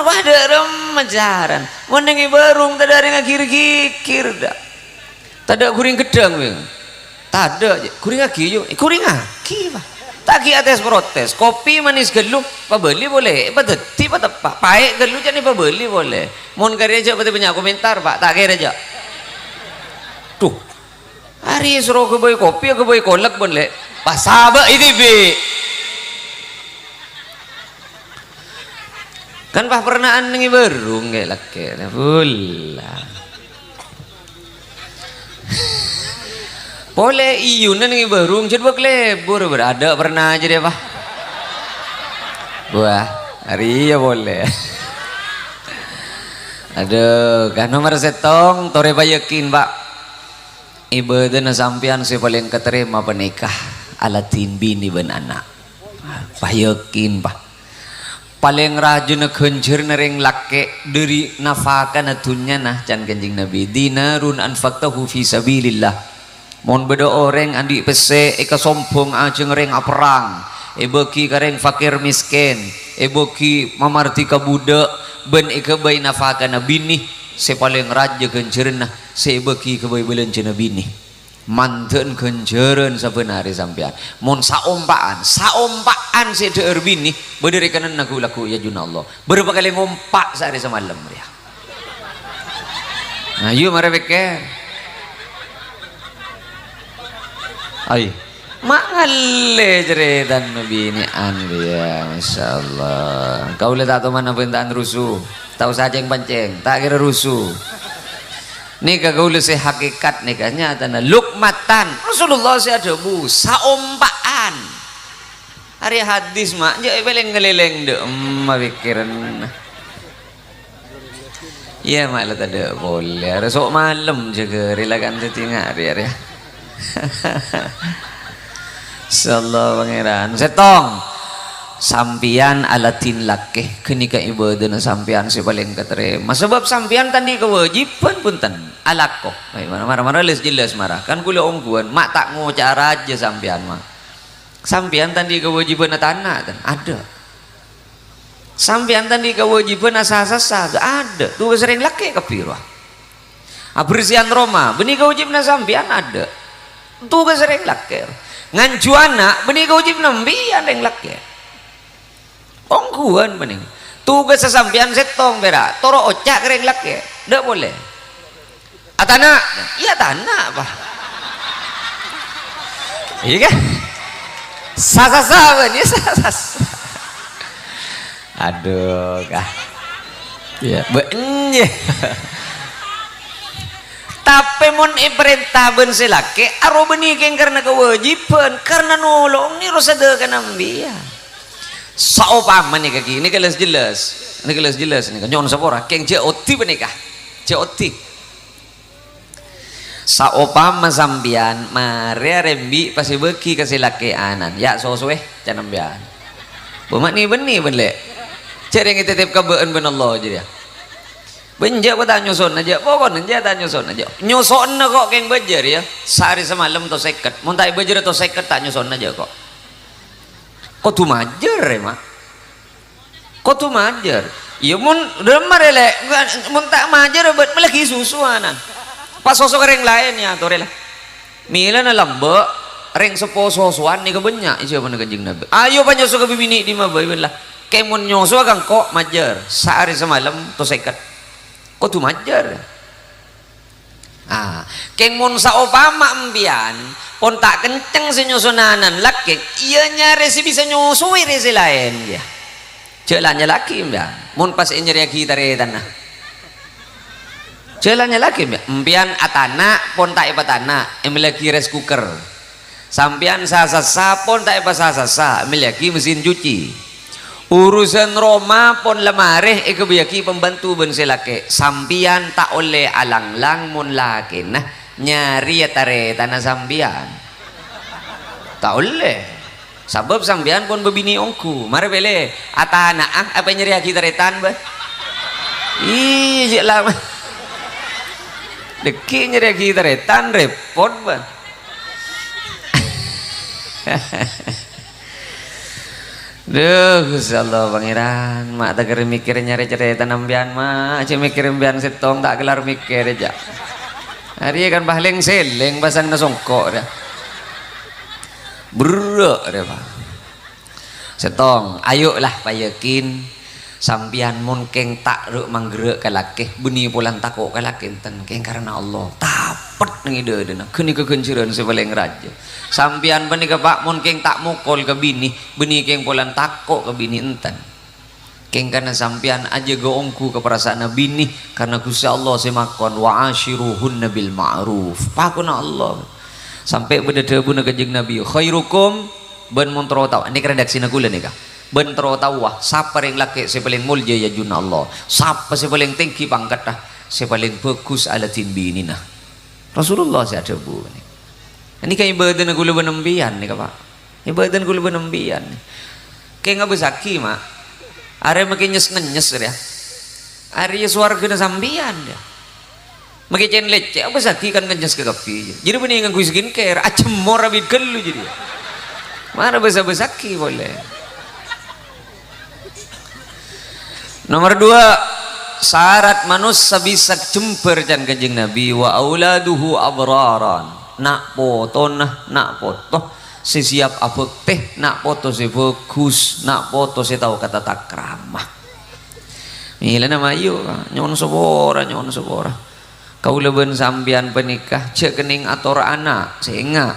Pada remajaran mendengi barung tak ada yang kikir dah tak ada kuring gedang tak ada kuring aki yuk kuring aki Pak tak ki atas protes kopi manis gelu pabeli boleh padeti pak paek gelu jadi pabeli boleh mon karya aja pada banyak komentar Pak tak kira aja tuh hari suruh ke boy kopi ke boy kolak boleh pas sahabat ini be kan pah pernah nengi berung kayak laki pula boleh iyun nengi berung coba kelebur berada pernah aja dia Pak wah hari ya boleh aduh kan nomor setong tore bayakin Pak ibadah na sampian si paling keterima penikah alatin bini ben anak bayakin Pak paling rajin genjer nering laki dari nafaka natunya nah can kanjing Nabi dinarun anfaqtahu fi sabilillah mon beda orang andi pese eka sombong aja ngereng perang bagi kareng fakir miskin bagi mamarti ka budak ben eka bayi nafaka nabi nih se paling raja genjer nah se bagi ka bayi belenca nabi nih manten genjeren sabenari sampean mon saompaan si deur bini bederi kanan laku ya junallah berapa kali ngompak sehari semalam dia nah yuk mari beke ay mangale jeredan bini an dia masyaallah kau lihat atau mana pentaan rusuh tahu saja yang pancing tak kira rusuh nikah gaul se hakikat nikahnya tanah lukmatan Rasulullah se ada bu saompaan hari hadis mak je beleng ngeleleng de pikiran iya mak lah tak boleh ada sok malam juga relakan tetingak hari insyaallah pangeran setong sampian alatin laki kenika ibadah na sampian si paling keterima sebab sampian tadi kewajiban punten alako marah jelas marah kan kuliah ongguan mak tak mau cara aja sampian mah sampian tadi kewajiban na tanah ada sampian tadi kewajiban asa-asa ada tuh sering laki kepirah bersihan Roma benih kewajiban sampian ada tuh sering laki ngancuana benih kewajiban nambian yang laki ongguan bening tugas sesampian setong berak toro ocak kering laki tidak boleh atana iya tanah apa iya kan sasa ini sasa aduh kah ya benye tapi mon perintah ben silake aro benikeng karena kewajiban karena nolong ni rosada kan ambiya saopama nih kaki ini kelas jelas nih kan nyon sapora keng joti menikah joti saopama sambian mare rembi pasti beki kasih laki anan ya soswe jangan bian bumak nih benih benle cari yang tetep kabeen ben Allah jadi ya benja kata nyusun aja pokoknya aja tak nyusun aja nyusun kok keng bejer ya sehari semalam to seket muntai bejer to seket tak nyusun aja kok tuh majer ya mak kok tuh majer iya mun demar ele mun tak majer bet melagi susuanan pas sosok reng lain ya tuh rela mila na lambe reng sepo sosuan nih kebanyak siapa nih kanjeng Nabi ayo banyak suka bibini di mabay lah kayak mun nyoso kang kok majer sehari semalam tuh seket kok tuh majer keng mun saopama embian pon tak kenceng si nyusunanan laki iya nyari si bisa nyusui resi lain ya jalannya laki mbak mun pas nyari kita re tanah jalannya laki mbak empian atana pon tak ipa tanah emilaki rice cooker sampian sasa pon tak ipa sasa emilaki mesin cuci urusan Roma pon lamareh ekebiyaki pembantu ben laki sampian tak oleh alang-lang mun laki nah nyari ya tare tanah sambian tak oleh sebab sambian pun bebini ongku mari bele atana apa nyari aki taretan bah ih lama Dekinya dia kita retan repot ban. Duh, Gusti Allah pangeran, mak tak kira mikir nyari cerita nambian mak, aja mikir mbian setong tak kelar mikir aja. Hari kan bahleng seleng pasang na songkok dah. Brrrr dia Pak. Setong, ayolah payakin sampian mun keng tak rek manggerek kalakeh beni pulang takok kalakeh enten keng karena Allah tapet nang ide dena keuni kegencireun sebaleng raja sampian bani ke Pak mun keng tak mukul ke bini beni keng pulang takok ke bini enten keng karena sampian aja goongku ke perasaan bini karena Gusti Allah semakon wa ashiruhunna bil ma'ruf pakuna Allah sampai bededebu na kanjeng Nabi khairukum ben mun tro tahu ini redaksina kula nih kah bentro tawah siapa yang laki si paling mulia ya juna Allah siapa si paling tinggi pangkat dah si paling bagus ala tinbini nah Rasulullah si ada bu ini kayak ibadah gula benembian nih Pak ibadah gula benembian kayak nggak besaki mak are makin nyes ya are suara kena sambian ya makin cen lecce apa besaki kan nyes ke kapi jadi benih nganggu skincare acem mau rabit gelu jadi mana besaki boleh. Nomor 2 syarat manusia bisa jemper dan kanjeng Nabi wa auladuhu abraran nak foto nak foto si siap apa teh nak foto si bagus nak foto si tahu kata takramah mila nama ayo nyon sobora kau leben sambian penikah cek kening ator anak senga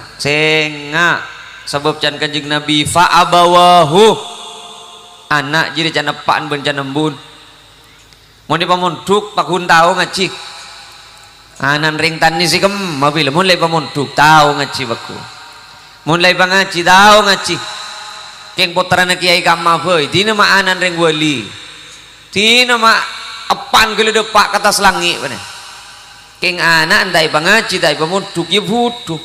sebab can kanjeng Nabi fa abawahu anak jadi cana paan bencana embun mau di pamonduk pakun tahu ngaji anan ring tani sih kem mobil mulai pamonduk tahu ngaji baku mulai pangaji tahu ngaji keng putrana kiai kama boy dina ma anan ring wali dina ma apan gele depak kata selangi bener keng anak andai pangaji dai pamonduk ya butuh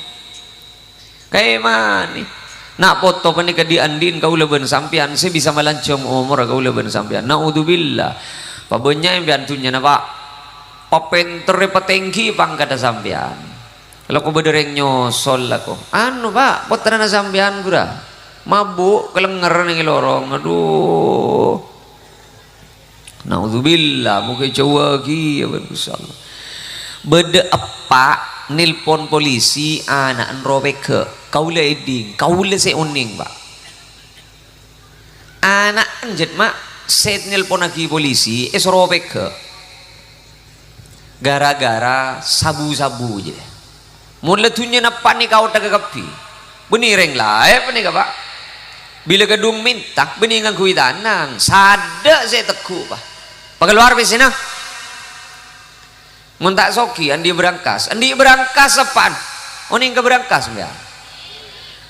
kayak mana nak foto panika di andin kau leben sampian saya bisa melancong umur kau leben sampian naudzubillah pabenya yang biantunya napa papenter petengki pangkada sampian kalau kau bedereng nyosol aku anu Pak putrana sampian gura mabuk kelenger ning lorong aduh naudzubillah muga jawa ki ya insyaallah bede apa nilpon polisi anak robek ke kaula eding kaula se uning Pak anak anjet mak set nilpon lagi polisi robek ke gara-gara sabu-sabu je mulai tunya napa nih kau tak kapi benireng lah apa nih Pak bila gedung minta beningan kuidanang sada saya teku Pak pakeluar besina muntak soki andi berangkas apaan oning ke berangkas ya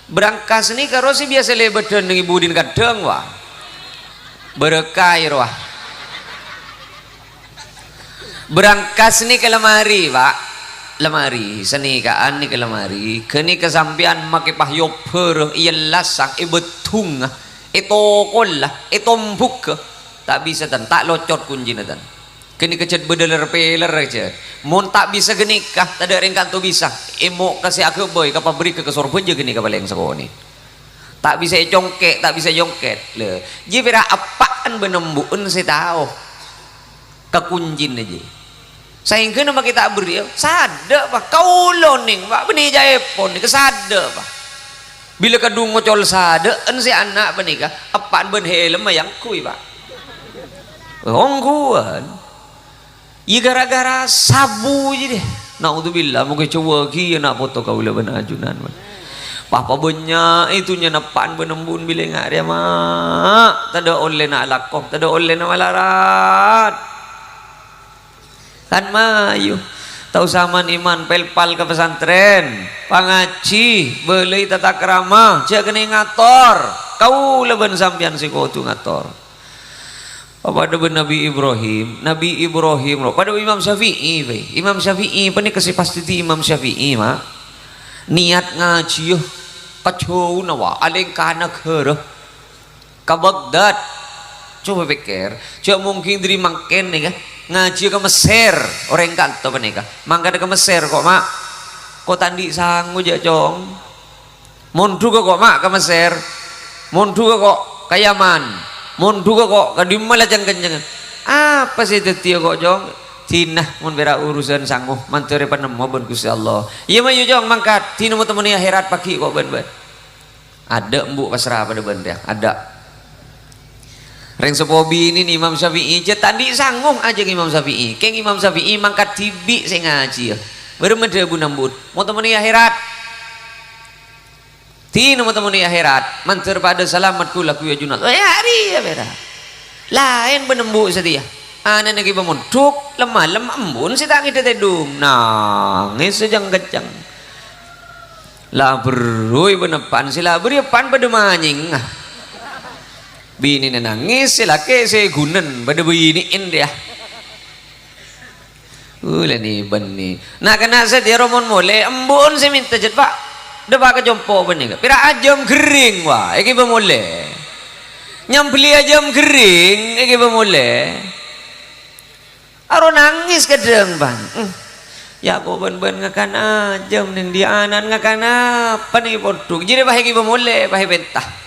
berangkas ini karo si biasa lebeden dengan ibu din kadang wah berkair wah berangkas ini ke lemari Pak lemari seni kaan ni ke lemari kini kesampian make pahyoper iya lasak betung itu kolah itu mbuk tak bisa dan tak locot kunci dan kini kecet bedeler peler aja mun tak bisa genikah tak ada ringkan tu bisa emo kasih aku boy kapal beri ke sorban je geni kapal yang sekoni tak bisa jongket le jadi apaan benembuun saya tahu kekuncin aja sehingga nama kita beri sada Pak kau loning Pak benih jaipon kesada Pak bila kedung ngocol sada si anak benikah apaan ben helm yang kui Pak ongguan iya gara-gara sabu aja deh naudzubillah mungkin coba ki nak foto kau lah benar ajunan papa banyak itu nyenapan benembun bila nggak dia mak tak ada oleh nak lakoh tak ada oleh nak malarat kan mayu tahu saman iman pelpal ke pesantren pangaci beli tata kerama cek kena ngator kau lah ben sampian si kau tu ngator pada Nabi Ibrahim pada Imam Syafi'i apa ni kasih pasti Imam Syafi'i mak niat ngaji kacau nawa aleng kana ke Baghdad Coba pikir, coba mungkin dari makin nih kan ngaji ke Mesir orang kanto menikah, mangkat ke Mesir kok mak, kok tandi sanggup aja cong, mundu kok mak ke Mesir, mundu kok ke Yaman, mundu kok ke dimana jangan apa sih itu kok cong, tinah mun bera urusan sanggup manturi penemu ben Gusti Allah, iya mah cong mangkat, tinah mau temani akhirat pagi kok ben, ada embuk pasrah pada ben ya, ada. Reng sepobi ini Imam Syafi'i je tadi sanggup aja Imam Syafi'i keng Imam Syafi'i mangkat tibi saya ngaji ya bermedhe bunambut mau temani akhirat tina mau temani akhirat mantur pada selamat kula kuya junat hari ya beda lain benembu setia ana nagi bemunduk lemah embun si tangi tetedung nangis sejang kecang lah berui benepan sila beri pan pada manying bini nangis silake saya gunen pada biniin dia nih beni nah kena saya dia romon mole embun saya minta jet pak depa ke jompo beni pira ajam kering wah iki bemole nyampli ajam kering iki bemole aro nangis kedeng bang ya kok ben ngakan ajam ning dia anan ngakan apa nih poduk jadi bah iki bemole bah pentah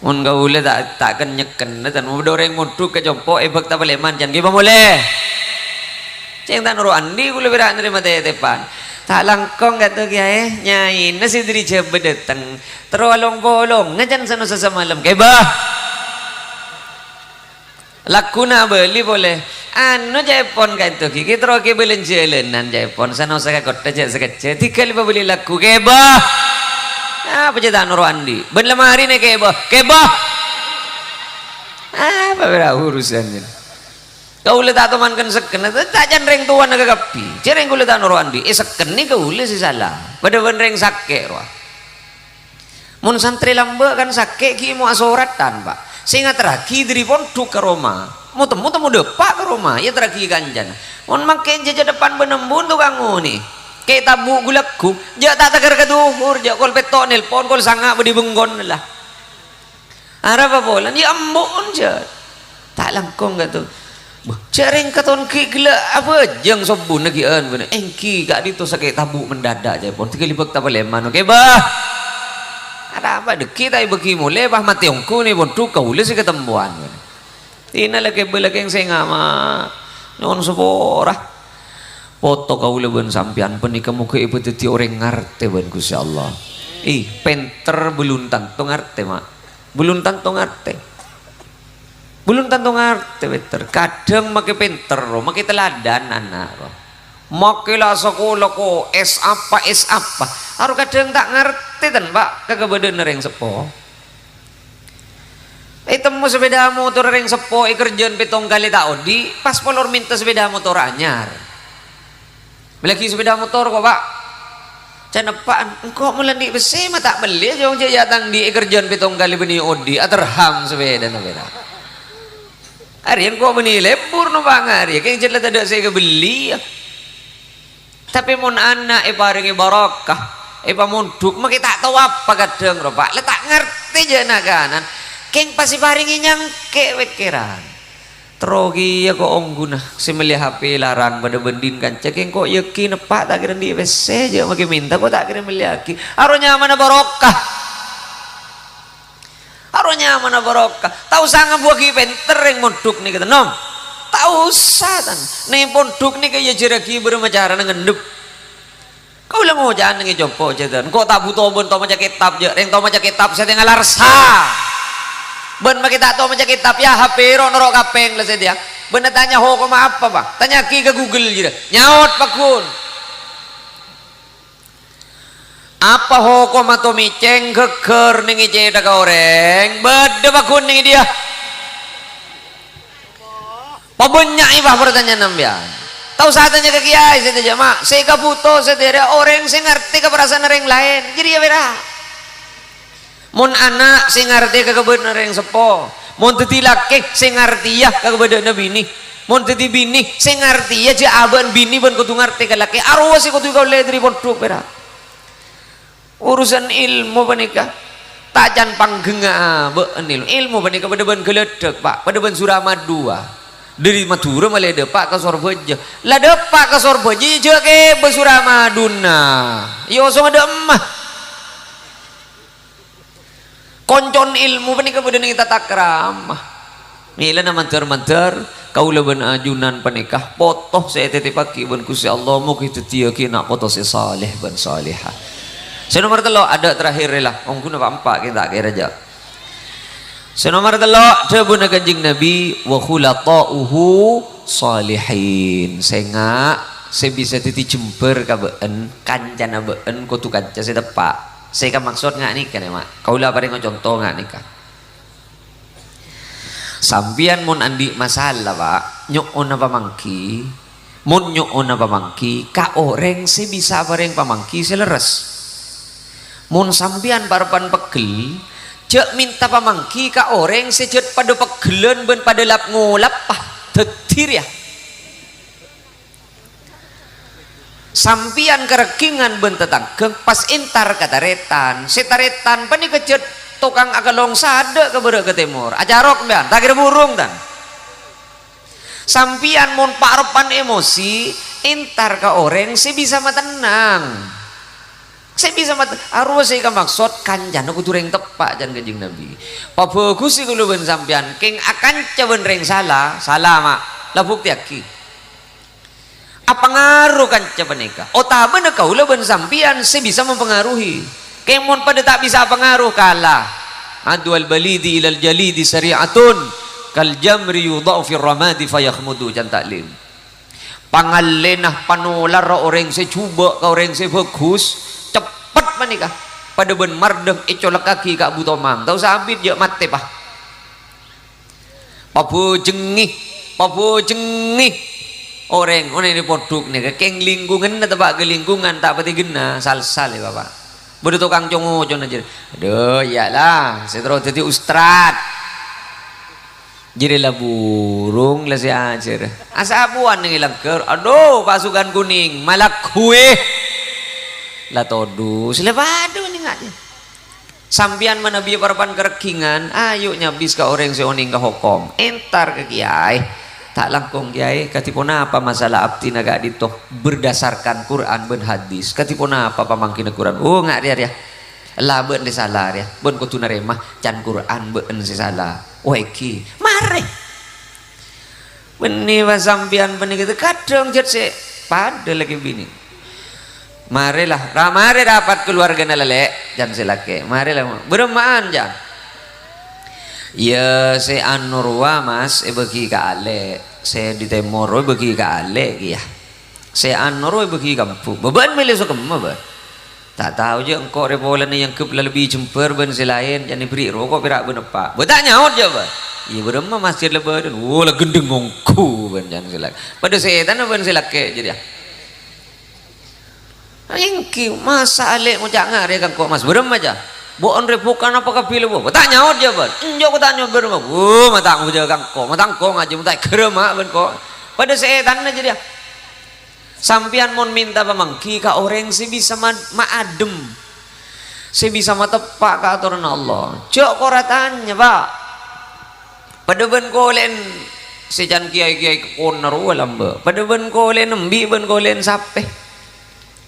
mun gaule tak kenyeken dan doreng mudu ke jompo ebek ta baleman jan ge boleh ceng tan ro andi kula bira nerima tepan tak langkong kata kiai nyai nasi diri jebe datang terolong bolong ngajan sana semalam ke bah lakuna beli boleh anu jaipon ka itu ki tro ke belen jelenan jaipon sana usah kota je sekece tikali beli laku ke bah apa cerita nuru andi ben lemari nih kebah apa beda urusannya kau lihat tak teman kan seken tak janreng tuan naga kapi cereng kau lihat nuru andi seken nih kau lihat sih salah pada benreng sakit roh mun santri lamba kan sakit ki mau asoratan pak sehingga teraki dari pondok ke Roma mau temu depak ke Roma ya teraki ganjan mun makin jajah depan benembun tuh kangu nih kayak tabu gulakku jak tak tegar ke duhur jak kol petok nelpon kol sanga bedi benggon lah arah apa bolan ya ambon je tak langkong gak tuh cereng katon ki gila apa jeng sobun lagi an bener engki gak dito sakit tabu mendadak je pon tiga libak tak boleh mano ke bah ada apa deki tai beki mule bah mati ongku ni pon tu kau le si ketemuan tina lagi belakang saya ngama nyon seporah foto kau leben sampian penikah muka ibu teti orang ngarte ben Gusti Allah penter belum tanto ngarte mak belum tanto ngarte beter kadang make penter make teladan anak make lah sekolah ko es apa harus kadang tak ngerti dan pak kagak badan nereng sepo temu sepeda motor reng sepo kerjaan petong kali tak odi pas polor minta sepeda motor anyar lagi sepeda motor kok pak cenepaan engkau melandi besi mah tak beli jauh jatang di kerjaan petong kali beni odi aterham sepeda nabera hari yang kau beni lebur no bang hari kayak jelas ada saya kebeli tapi mon anak paringi barokah pamunduk mah kita tahu apa kadang ro pak letak ngerti jana kanan keng pasti paringi nyangke pikiran trogi ya kok ongguna si melihat HP larang pada bendin kan cekeng kok yakin pak tak kira di WC aja makin minta kok tak kira melihat arunya mana barokah tahu sangat buah ki penter yang monduk nih kata nom tahu satan nih ponduk nih kayak jeraki bermacara ngendep kau lah mau jangan nih coba jadian kok tak butuh bon tau macam kitab je yang tau macam kitab saya tinggal larsa ben kita tahu macam kitab ya HP ro norok kapeng lah dia ben tanya ho kok apa bang tanya ki ke Google je nyaut pakun apa ho kok mato miceng keker ning ije da goreng bede pakun ning dia pabanyak ibah pertanyaan nambian tahu saatnya ke kiai saya aja mak saya kabuto saya tidak orang saya ngerti keperasaan orang lain jadi ya beda mun anak sing ngerti kebenaran yang sepo mun teti laki sing ngerti ya kebenaran bini mun teti bini sing ngerti ya je aban bini ban kudu ngerti ke laki arwah sih kudu kau lihat dari pondok berat urusan ilmu panika tajan panggenga beun ilmu panika pada ben geledek Pak pada ben Suramadu dari Madura malah depak ke Sorbeja lah depak ke Sorbeja je ke Besuramaduna yo so ada emah koncon ilmu panika pada ning tata krama mila na manter-manter kaula ben ajunan panikah potoh saya titip pagi ben Gusti Allah mugi tetieu kina potoh si saleh ben salihah. Saya nomor telo ada terakhir lah ongku napa empat kita kira aja. Saya nomor telo debuna kanjing Nabi wa khulatauhu salihin. Saya bisa titi jember ka beun kancana beun kutu kanca saya tepak. Saya kan maksud ngak nikah nih mak. Kaula paring contoh ngak nikah. Sampian mun andi masalah Pak nyuun apa mangki mun nyuun apa mangki ka orang se bisa bareng pamangki seleres mun sampian parapan pegel cek minta pamangki ka orang sejet pada pegelen ben pada lap ngulap tetir ya sampian kerekingan ben tetanggeng pas intar kataretan setaretan pani kejet tukang agalong sada ke bere ke timur ajarok mbian tak kira burung dan sampian mun parepan emosi intar ka orang si bisa matenang si bisa mat arwah saya ka maksud kanjan aku tureng tepak jan kanjeng Nabi pabagus iku lho ben sampean king akan caben reng salah mak la bukti aki apa ngaruh kan caben nikah otaben kaula ben sampean si bisa mempengaruhi kemun pada tak bisa pengaruh kalah adwal balidi ilal jalidi sari'atun kal jamri yudha'u fi ramadi fayakhmudu jan taklim pangalenah panular orang se cuba ka orang se bagus cepet manikah pada ben mardeng ecolak kaki ka Abu Tomam tau sabit je mate pah papu jengih orang ini poduk nih keng lingkungan atau pak lingkungan tak pati gena sal-sal ya Bapak bodoh tukang congo aja aduh iyalah saya terus jadi ustad jadi lah burung lah saya ajar asapuan yang hilang ker aduh pasukan kuning malak kue lah todu sila padu nih nggak sampian mana biar parapan kerekingan ayo nyabis ke orang seoning ke hokom entar ke kiai tak langkung kiai katipuna apa masalah abdi naga ditoh berdasarkan Quran ben hadis katipuna apa pamangkin Quran oh nggak dia lah ben de salah ya ben kudu naremah can Quran ben si salah waiki mare beni sampean beni gitu kadang jet se pada lagi bini mare lah mare dapat keluarga nalelek jan silake mare lah beremaan jan ya se anurwa mas bagi ka ale se di temoro bagi ka ale ya se anuro bagi kampung beban milih so kemma ba tak tahu je engkau repolan yang kep lebih jemper ben selain jadi beri rokok pirak ben apa betak nyaut je ba iya berema masjid lebaran oh lah gendeng ngongku ben jan silak pada setan ben silak ke jadi ingki masa ale mo jangar ya kan kok mas berema aja boon repukan apakah pilih bo tak nyaut je ban enjo ko tak nyaut berema matang ko jaga kang ko matang ko ngaji mutai kerema ben ko pada setan aja dia sampian mon minta pamangki ka orang si bisa maadem si bisa matepak ka aturan Allah cok koratannya Pak pada ben kolen sejan kiai-kiai koner walambe pada ben kolen nembi ben kolen sape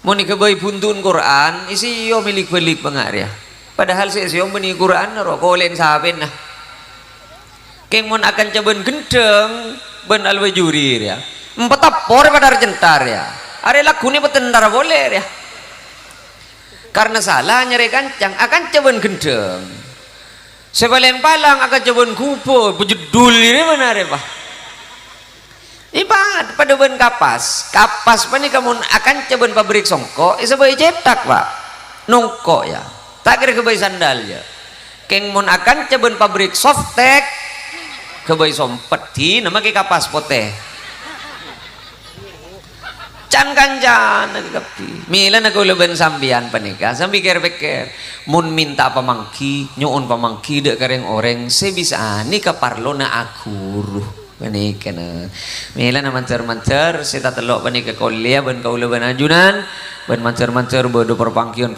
mon ikebai puntun Quran isi yo milik balik pengaria padahal saya siom beni Quran ro kolen saben nah keng mon akan caben gendeng ben alwajuri ya empetapor pada arjentar ya are lagune petendara boleh ya karena salah nyari kancang akan caben gendeng sebalen palang akan caben kupo bejedul ini mana are Pak ibarat pada ben kapas pani kamu akan caben pabrik songkok sebagai cetak Pak nongkok ya tak kira kebayi sandal ya keng mon akan caben pabrik softtek kebayi sompeti nama ke kapas poteh can kancan nagapi mila naguleben sambian panika sambi ker-beker mun minta pamangki nyuun pamangki dek kareng orang se bisa ani kaparlo na akuruh panika na mila na mancer-mancer seta telok panika kuliah ben kaula ben ajunan ben mancer-mancer bodo perpangkian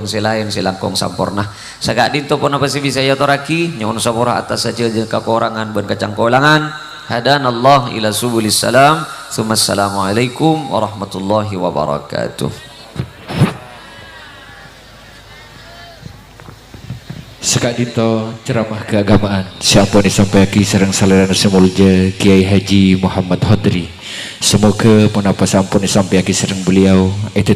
selain silangkong sampurna sagak dinto pun apa sih bisa ya toraki nyuwun sapura atas saja jeung kakurangan ben kacangkolangan hadanallah ila subulis salam assalamualaikum warahmatullahi wabarakatuh. Sekak dito ceramah keagamaan siapa disampaikan sareng salera semulja Kiai Haji Muhammad Hodri. Semoga menapa sampun disampaikan sareng beliau itu